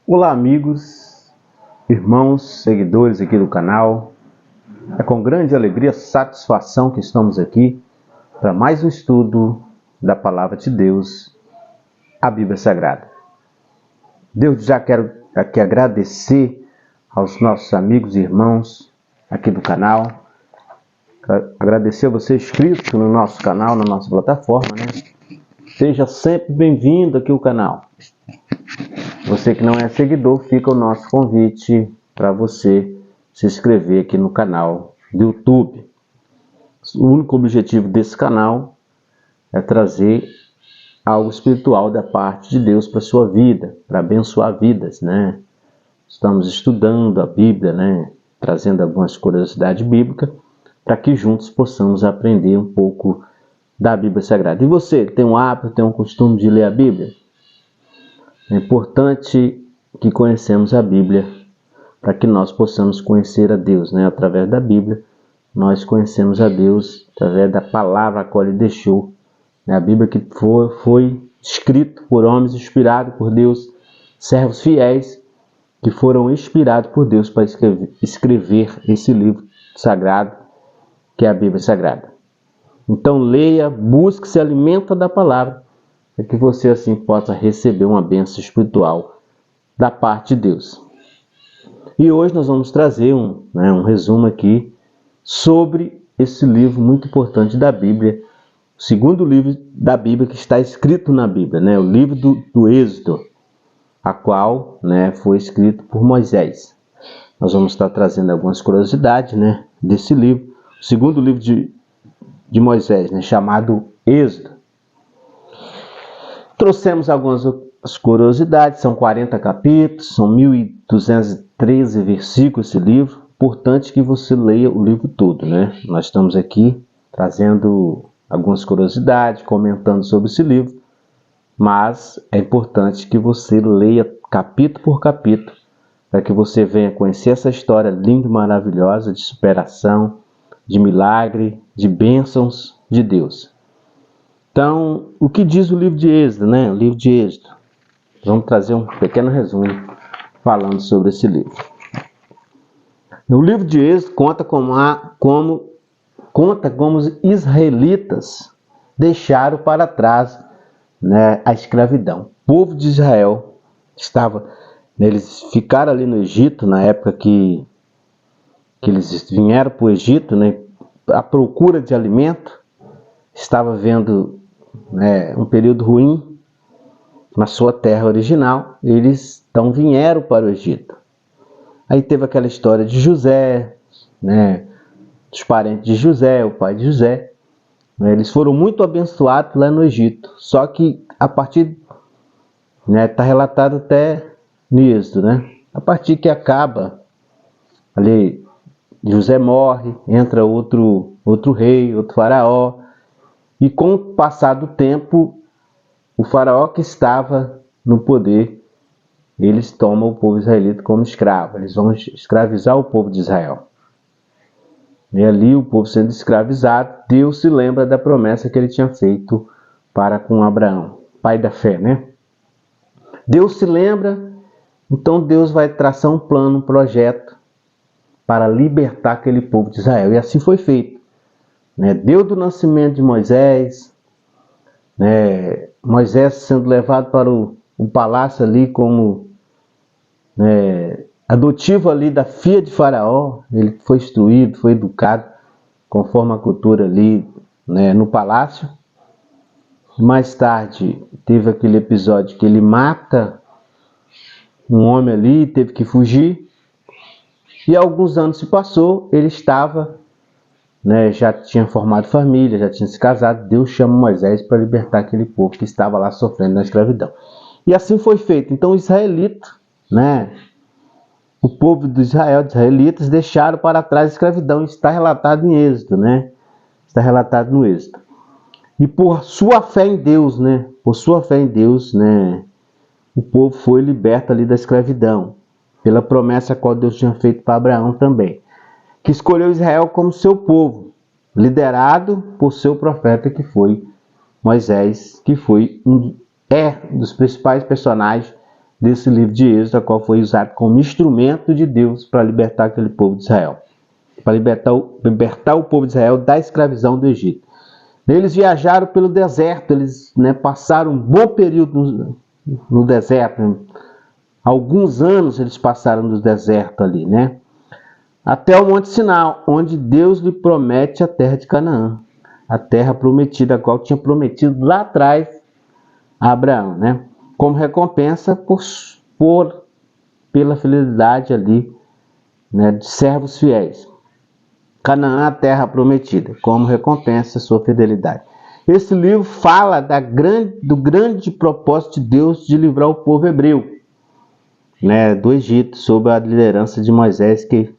Olá amigos, irmãos, seguidores aqui do canal. É com grande alegria e satisfação que estamos aqui para mais um estudo da Palavra de Deus, a Bíblia Sagrada. Já quero aqui agradecer aos nossos amigos e irmãos aqui do canal. Agradecer a você inscrito no nosso canal, na nossa plataforma, né? Seja sempre bem-vindo aqui ao canal. Você que não é seguidor, fica o nosso convite para você se inscrever aqui no canal do YouTube. O único objetivo desse canal é trazer algo espiritual da parte de Deus para a sua vida, para abençoar vidas, né? Estamos estudando a Bíblia, né? Trazendo algumas curiosidades bíblicas para que juntos possamos aprender um pouco da Bíblia Sagrada. E você, tem um hábito, tem um costume de ler a Bíblia? É importante que conhecemos a Bíblia para que nós possamos conhecer a Deus, né? Através da Bíblia, nós conhecemos a Deus através da palavra a qual Ele deixou, né? A Bíblia que foi escrita por homens inspirados por Deus, servos fiéis que foram inspirados por Deus para escrever esse livro sagrado que é a Bíblia Sagrada. Então leia, busque, se alimenta da palavra, para que você assim possa receber uma bênção espiritual da parte de Deus. E hoje nós vamos trazer um resumo aqui sobre esse livro muito importante da Bíblia, o segundo livro da Bíblia que está escrito na Bíblia, né? O livro do Êxodo, a qual, né, foi escrito por Moisés. Nós vamos estar trazendo algumas curiosidades, né, desse livro, o segundo livro de Moisés, né, chamado Êxodo. Trouxemos algumas curiosidades, são 40 capítulos, são 1213 versículos esse livro. Importante que você leia o livro todo, né? Nós estamos aqui trazendo algumas curiosidades, comentando sobre esse livro, mas é importante que você leia capítulo por capítulo, para que você venha conhecer essa história linda e maravilhosa de superação, de milagre, de bênçãos de Deus. Então, o que diz o livro de Êxodo, né? O livro de Êxodo. Vamos trazer um pequeno resumo falando sobre esse livro. No livro de Êxodo conta como os israelitas deixaram para trás, né, a escravidão. O povo de Israel eles ficaram ali no Egito na época que eles vieram para o Egito, né, à procura de alimento. Estava vendo, né, um período ruim na sua terra original. Eles então vieram para o Egito. Aí teve aquela história de José, né, dos parentes de José, o pai de José, né, eles foram muito abençoados lá no Egito. Só que a partir, né, está relatado até no Êxodo, né, a partir que acaba ali, José morre, entra outro rei, outro faraó. E com o passar do tempo, o faraó que estava no poder, eles tomam o povo israelita como escravo. Eles vão escravizar o povo de Israel. E ali, o povo sendo escravizado, Deus se lembra da promessa que ele tinha feito para com Abraão, pai da fé, né? Deus se lembra, então Deus vai traçar um plano, um projeto para libertar aquele povo de Israel. E assim foi feito. Deu do nascimento de Moisés, né, Moisés sendo levado para o palácio ali como, né, adotivo ali da filha de Faraó. Ele foi instruído, foi educado conforme a cultura ali, né, no palácio. Mais tarde teve aquele episódio que ele mata um homem ali, teve que fugir. E alguns anos se passou, ele estava, né, já tinha formado família, já tinha se casado. Deus chama Moisés para libertar aquele povo que estava lá sofrendo na escravidão. E assim foi feito. Então os israelitas, né, o povo de Israel, os israelitas, deixaram para trás a escravidão. Isso está relatado em Êxodo, né? Está relatado no Êxodo. E por sua fé em Deus, né, o povo foi liberto ali da escravidão, pela promessa a qual Deus tinha feito para Abraão também, que escolheu Israel como seu povo, liderado por seu profeta, que foi Moisés, que foi um dos principais personagens desse livro de Êxodo, a qual foi usado como instrumento de Deus para libertar aquele povo de Israel, para libertar o povo de Israel da escravidão do Egito. Eles viajaram pelo deserto, eles passaram um bom período no deserto, alguns anos eles passaram no deserto ali, até o Monte Sinai, onde Deus lhe promete a terra de Canaã, a terra prometida, a qual tinha prometido lá atrás a Abraão, como recompensa pela fidelidade ali, de servos fiéis. Canaã, a terra prometida, como recompensa a sua fidelidade. Esse livro fala do grande propósito de Deus de livrar o povo hebreu, do Egito, sob a liderança de Moisés, que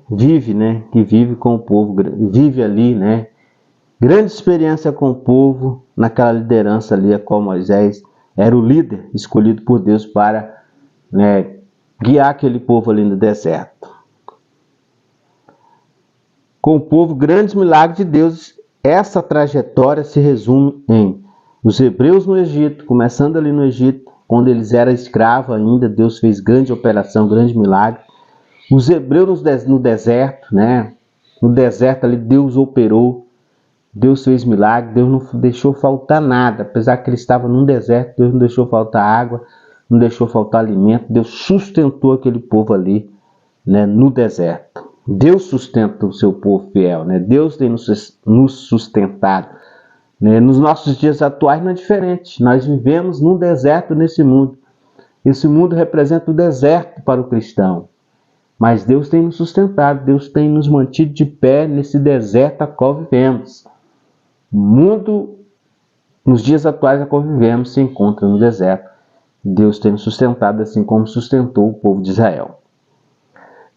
vive com o povo, vive ali, grande experiência com o povo, naquela liderança ali, a qual Moisés era o líder escolhido por Deus para guiar aquele povo ali no deserto. Com o povo, grandes milagres de Deus. Essa trajetória se resume em os hebreus no Egito, começando ali no Egito, quando eles eram escravos ainda, Deus fez grande operação, grande milagre. Os hebreus no deserto, no deserto ali Deus operou, Deus fez milagre, Deus não deixou faltar nada, apesar que eles estavam num deserto, Deus não deixou faltar água, não deixou faltar alimento, Deus sustentou aquele povo ali, no deserto. Deus sustenta o seu povo fiel, Deus tem nos sustentado. Nos nossos dias atuais não é diferente, nós vivemos num deserto nesse mundo. Esse mundo representa o deserto para o cristão. Mas Deus tem nos sustentado, Deus tem nos mantido de pé nesse deserto a qual vivemos. O mundo, nos dias atuais a qual vivemos, se encontra no deserto. Deus tem nos sustentado assim como sustentou o povo de Israel.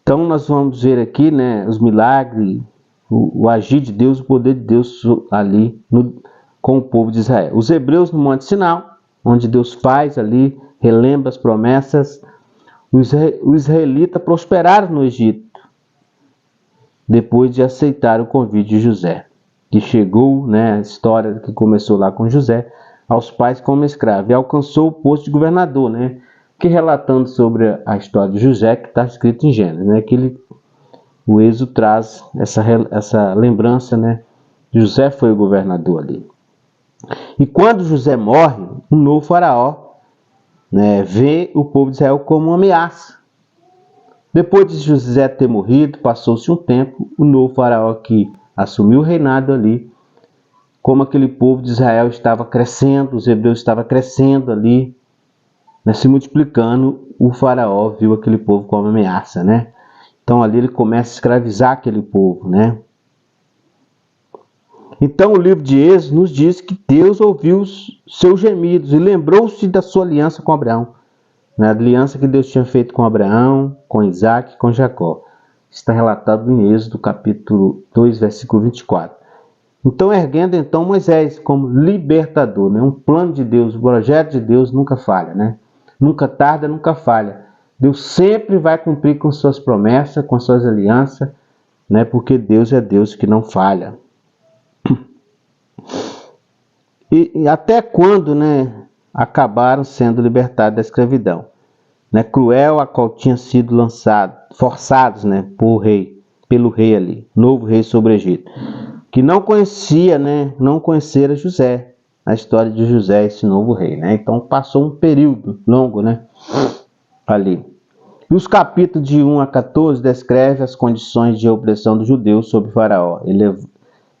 Então nós vamos ver aqui os milagres, o agir de Deus, o poder de Deus ali com o povo de Israel. Os hebreus no Monte Sinai, onde Deus faz ali, relembra as promessas. Os israelitas prosperaram no Egito, depois de aceitar o convite de José, que chegou, a história que começou lá com José, aos pais como escravo, e alcançou o posto de governador, que relatando sobre a história de José, que está escrito em Gênesis, o Êxodo traz essa lembrança, José foi o governador ali. E quando José morre, um novo faraó vê o povo de Israel como uma ameaça. Depois de José ter morrido, passou-se um tempo, o novo faraó que assumiu o reinado ali, como aquele povo de Israel estava crescendo, os hebreus estavam crescendo ali, se multiplicando, o faraó viu aquele povo como ameaça, Então ali ele começa a escravizar aquele povo, Então o livro de Êxodo nos diz que Deus ouviu os seus gemidos e lembrou-se da sua aliança com Abraão. A aliança que Deus tinha feito com Abraão, com Isaac e com Jacó. Está relatado em Êxodo capítulo 2, versículo 24. Então erguendo Moisés como libertador, um plano de Deus, o projeto de Deus nunca falha, Nunca tarda, nunca falha. Deus sempre vai cumprir com suas promessas, com suas alianças, porque Deus é Deus que não falha. E até quando, acabaram sendo libertados da escravidão, cruel a qual tinham sido forçados, pelo rei ali, novo rei sobre o Egito, que não conhecia, não conhecera José, a história de José, esse novo rei, Então passou um período longo, ali. E os capítulos de 1 a 14 descrevem as condições de opressão dos judeus sobre Faraó,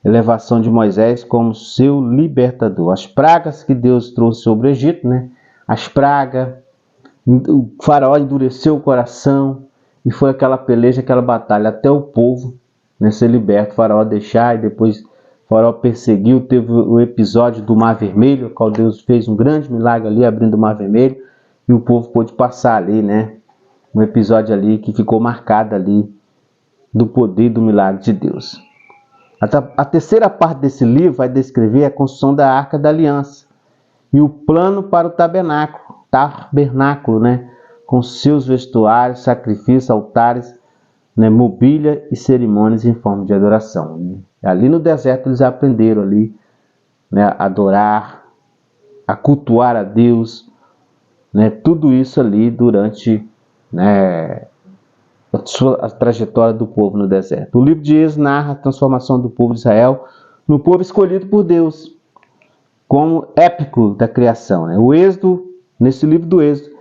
elevação de Moisés como seu libertador, as pragas que Deus trouxe sobre o Egito, as pragas, o Faraó endureceu o coração, e foi aquela peleja, aquela batalha, até o povo ser liberto, o Faraó deixar, e depois o Faraó perseguiu, teve o episódio do Mar Vermelho, qual Deus fez um grande milagre ali, abrindo o Mar Vermelho, e o povo pôde passar ali, um episódio ali que ficou marcado ali, do poder do milagre de Deus. A terceira parte desse livro vai descrever a construção da Arca da Aliança e o plano para o tabernáculo, com seus vestuários, sacrifícios, altares, mobília e cerimônias em forma de adoração. Ali no deserto eles aprenderam a adorar, a cultuar a Deus, né, tudo isso ali durante, né, a trajetória do povo no deserto. O livro de Êxodo narra a transformação do povo de Israel no povo escolhido por Deus, como épico da criação, né? O Êxodo, nesse livro do Êxodo,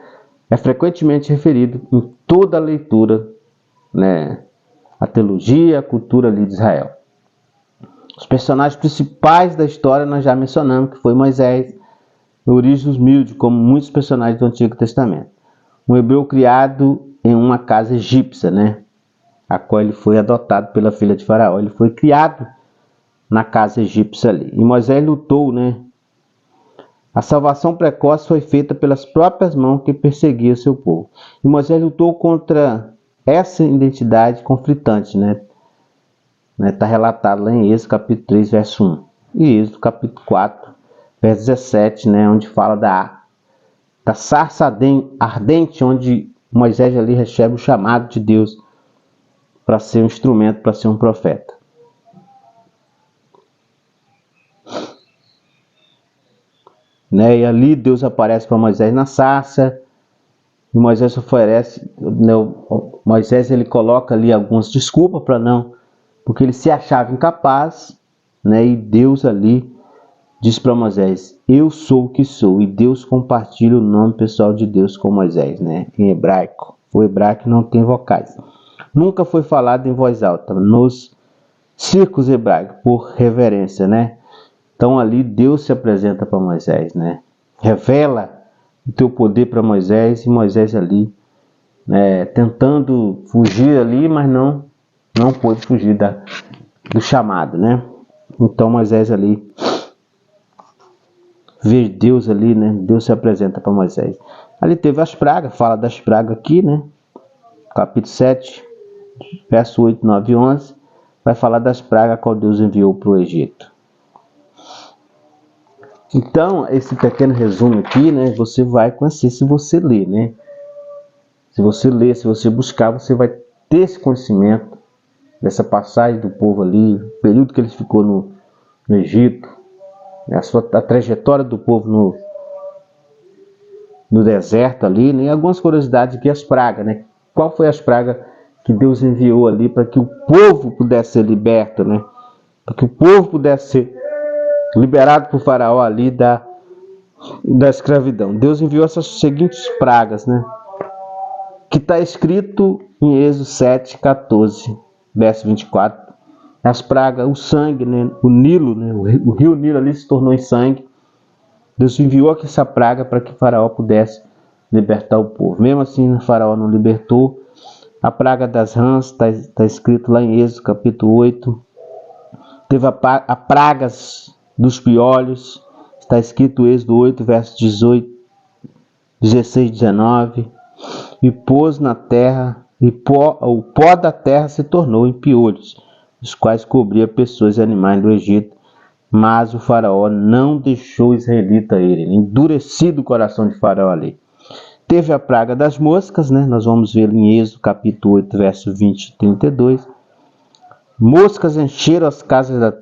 é frequentemente referido em toda a leitura, né, a teologia, a cultura ali de Israel. Os personagens principais da história nós já mencionamos, que foi Moisés, origem humilde, como muitos personagens do Antigo Testamento. Um hebreu criado em uma casa egípcia, né, a qual ele foi adotado pela filha de Faraó. Ele foi criado na casa egípcia ali. E Moisés lutou, né? A salvação precoce foi feita pelas próprias mãos que perseguia seu povo. E Moisés lutou contra essa identidade conflitante, né? Está relatado lá em Êxodo capítulo 3, verso 1. E Êxodo capítulo 4, verso 17, né? Onde fala da sarça ardente, onde Moisés ali recebe o chamado de Deus para ser um instrumento, para ser um profeta. Né? E ali Deus aparece para Moisés na sarça, e Moisés oferece, né? Moisés ele coloca ali algumas desculpas para não, porque ele se achava incapaz, né? E Deus ali diz para Moisés: eu sou o que sou. E Deus compartilha o nome pessoal de Deus com Moisés, né? Em hebraico. O hebraico não tem vocais. Nunca foi falado em voz alta nos círculos hebraicos, por reverência, né? Então ali Deus se apresenta para Moisés, né? Revela o teu poder para Moisés, e Moisés ali, né, tentando fugir ali, mas não pôde fugir do chamado, né? Então Moisés ali vê Deus ali, né? Deus se apresenta para Moisés. Ali teve as pragas, fala das pragas aqui, né? Capítulo 7, verso 8, 9 e 11, vai falar das pragas que Deus enviou para o Egito. Então, esse pequeno resumo aqui, né, você vai conhecer se você ler, né? Se você ler, se você buscar, você vai ter esse conhecimento dessa passagem do povo ali, o período que ele ficou no Egito, a trajetória do povo no deserto ali, né? E algumas curiosidades aqui, as pragas, né? Qual foi as pragas que Deus enviou ali para que o povo pudesse ser liberto, né? Para que o povo pudesse ser liberado por Faraó ali da escravidão. Deus enviou essas seguintes pragas, né? Que está escrito em Êxodo 7, 14, verso 24. As pragas, o sangue, né? O Nilo, né? O rio Nilo ali se tornou em sangue. Deus enviou essa praga para que Faraó pudesse libertar o povo. Mesmo assim, Faraó não libertou. A praga das rãs está escrito lá em Êxodo capítulo 8. Teve a pragas dos piolhos, está escrito Êxodo 8, verso 18, 16, 19. E pôs na terra, e o pó da terra se tornou em piolhos, os quais cobria pessoas e animais do Egito. Mas o Faraó não deixou o israelita ir, endurecido o coração de Faraó ali. Teve a praga das moscas, né? Nós vamos ver em Êxodo capítulo 8, verso 20 e 32. Moscas encheram as casas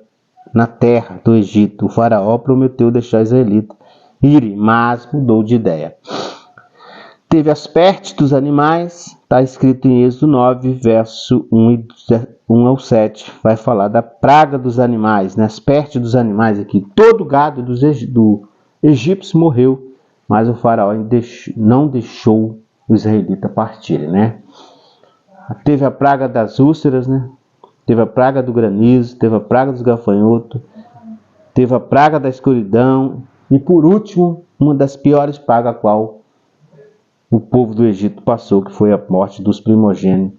na terra do Egito. O Faraó prometeu deixar os israelitas irem, mas mudou de ideia. Teve as pestes dos animais, está escrito em Êxodo 9, verso 1 ao 7. Vai falar da praga dos animais, né? As pestes dos animais aqui. Todo o gado do egípcio morreu, mas o Faraó não deixou os israelitas partirem, né? Teve a praga das úlceras, né? Teve a praga do granizo, teve a praga dos gafanhotos, teve a praga da escuridão e, por último, uma das piores pragas a qual o povo do Egito passou, que foi a morte dos primogênitos.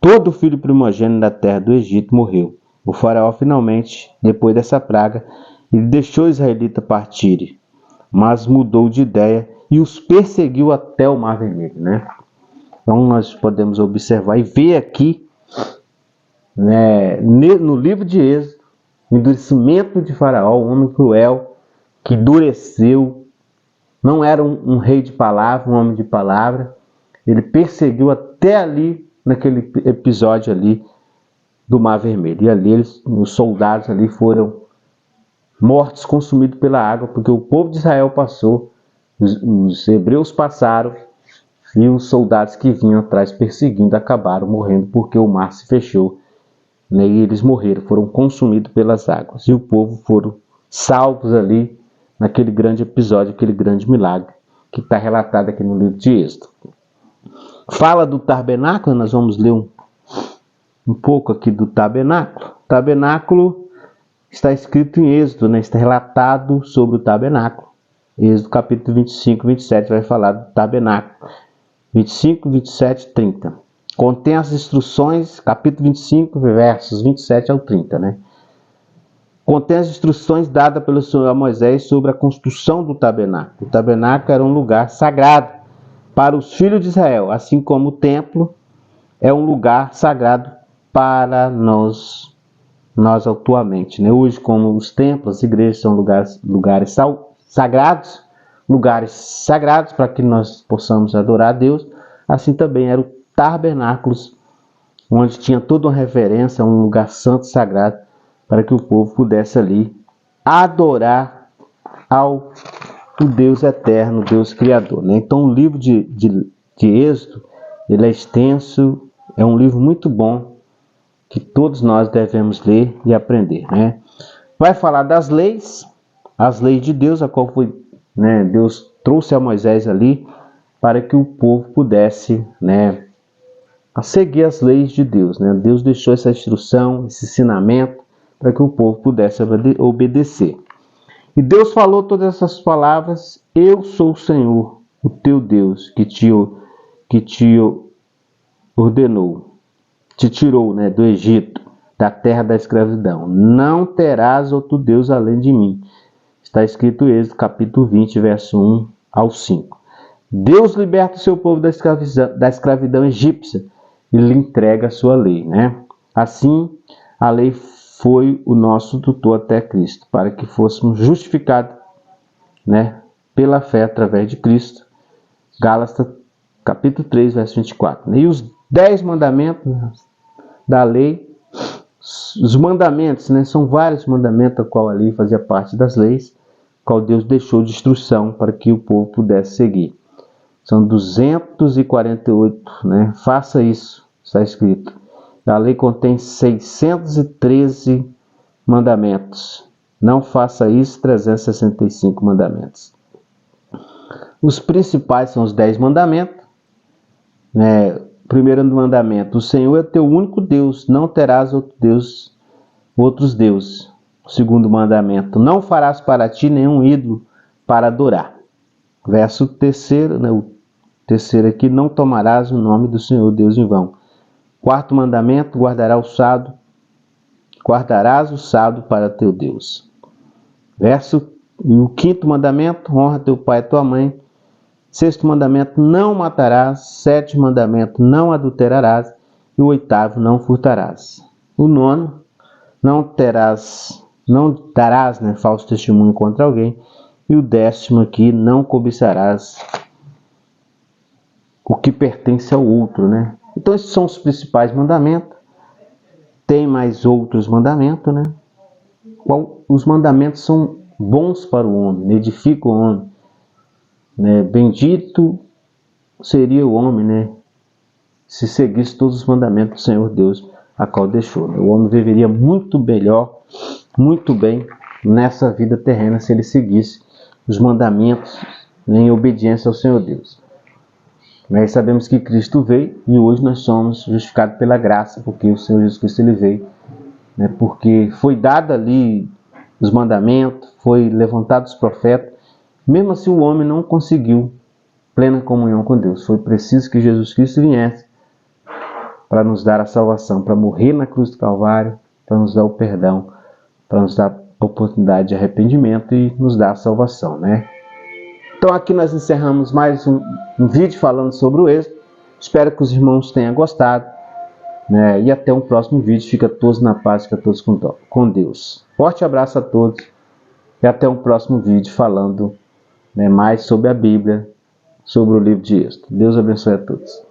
Todo filho primogênito da terra do Egito morreu. O Faraó, finalmente, depois dessa praga, ele deixou os israelitas partirem, mas mudou de ideia e os perseguiu até o Mar Vermelho, né? Então nós podemos observar e ver aqui, né, no livro de Êxodo, o endurecimento de Faraó, um homem cruel, que endureceu, não era um rei de palavra, um homem de palavra. Ele perseguiu até ali, naquele episódio ali do Mar Vermelho. E ali os soldados ali foram mortos, consumidos pela água, porque o povo de Israel passou Os hebreus passaram e os soldados que vinham atrás perseguindo acabaram morrendo porque o mar se fechou, né? E eles morreram, foram consumidos pelas águas. E o povo foram salvos ali naquele grande episódio, aquele grande milagre que está relatado aqui no livro de Êxodo. Fala do tabernáculo, nós vamos ler um pouco aqui do tabernáculo. O tabernáculo está escrito em Êxodo, né? Está relatado sobre o tabernáculo. Êxodo capítulo 25, 27 vai falar do tabernáculo. 25, 27 e 30. Contém as instruções, capítulo 25, versos 27 ao 30, né? Contém as instruções dadas pelo Senhor a Moisés sobre a construção do tabernáculo. O tabernáculo era um lugar sagrado para os filhos de Israel, assim como o templo é um lugar sagrado para nós atualmente, né? Hoje, como os templos, as igrejas são lugares sagrados para que nós possamos adorar a Deus, assim também eram tabernáculos, onde tinha toda uma reverência, um lugar santo, sagrado, para que o povo pudesse ali adorar ao Deus eterno, Deus criador, né? Então o livro de Êxodo, ele é extenso, é um livro muito bom, que todos nós devemos ler e aprender, né? Vai falar das leis, as leis de Deus, a qual foi, né, Deus trouxe a Moisés ali para que o povo pudesse, né, seguir as leis de Deus, né? Deus deixou essa instrução, esse ensinamento para que o povo pudesse obedecer. E Deus falou todas essas palavras: eu sou o Senhor, o teu Deus, que te ordenou, te tirou, né, do Egito, da terra da escravidão. Não terás outro Deus além de mim. Está escrito em Êxodo capítulo 20, verso 1 ao 5. Deus liberta o seu povo da escravidão egípcia e lhe entrega a sua lei, né? Assim, a lei foi o nosso tutor até Cristo, para que fôssemos justificados, né, pela fé através de Cristo. Gálatas capítulo 3, verso 24. E os 10 mandamentos da lei, os mandamentos, né, são vários mandamentos, a qual ali fazia parte das leis, qual Deus deixou de instrução para que o povo pudesse seguir. São 248, né? Faça isso, está escrito. A lei contém 613 mandamentos. Não faça isso, 365 mandamentos. Os principais são os 10 mandamentos, né? Primeiro mandamento: o Senhor é teu único Deus, não terás outros deuses. O segundo mandamento: não farás para ti nenhum ídolo para adorar. Verso terceiro, né? O terceiro aqui: não tomarás o nome do Senhor Deus em vão. Quarto mandamento: guardarás o sábado para teu Deus. O quinto mandamento: honra teu pai e tua mãe. Sexto mandamento: não matarás. Sétimo mandamento: não adulterarás. E o oitavo: não furtarás. O nono: não darás, né, falso testemunho contra alguém. E o 10º aqui: não cobiçarás o que pertence ao outro, né? Então esses são os principais mandamentos. Tem mais outros mandamentos, né? Os mandamentos são bons para o homem, edificam o homem, né? Bendito seria o homem, né, se seguisse todos os mandamentos do Senhor Deus, a qual deixou, né? O homem viveria muito melhor, muito bem nessa vida terrena se ele seguisse os mandamentos, né, em obediência ao Senhor Deus. Nós sabemos que Cristo veio e hoje nós somos justificados pela graça, porque o Senhor Jesus Cristo ele veio, né, porque foi dado ali os mandamentos, foi levantado os profetas. Mesmo assim o homem não conseguiu plena comunhão com Deus. Foi preciso que Jesus Cristo viesse para nos dar a salvação, para morrer na cruz do Calvário, para nos dar o perdão, para nos dar a oportunidade de arrependimento e nos dar a salvação, né? Então aqui nós encerramos mais um vídeo falando sobre o Êxodo. Espero que os irmãos tenham gostado, né? E até um próximo vídeo. Fica todos na paz, fica todos com Deus. Forte abraço a todos e até um próximo vídeo falando, né, mais sobre a Bíblia, sobre o livro de Êxodo. Deus abençoe a todos.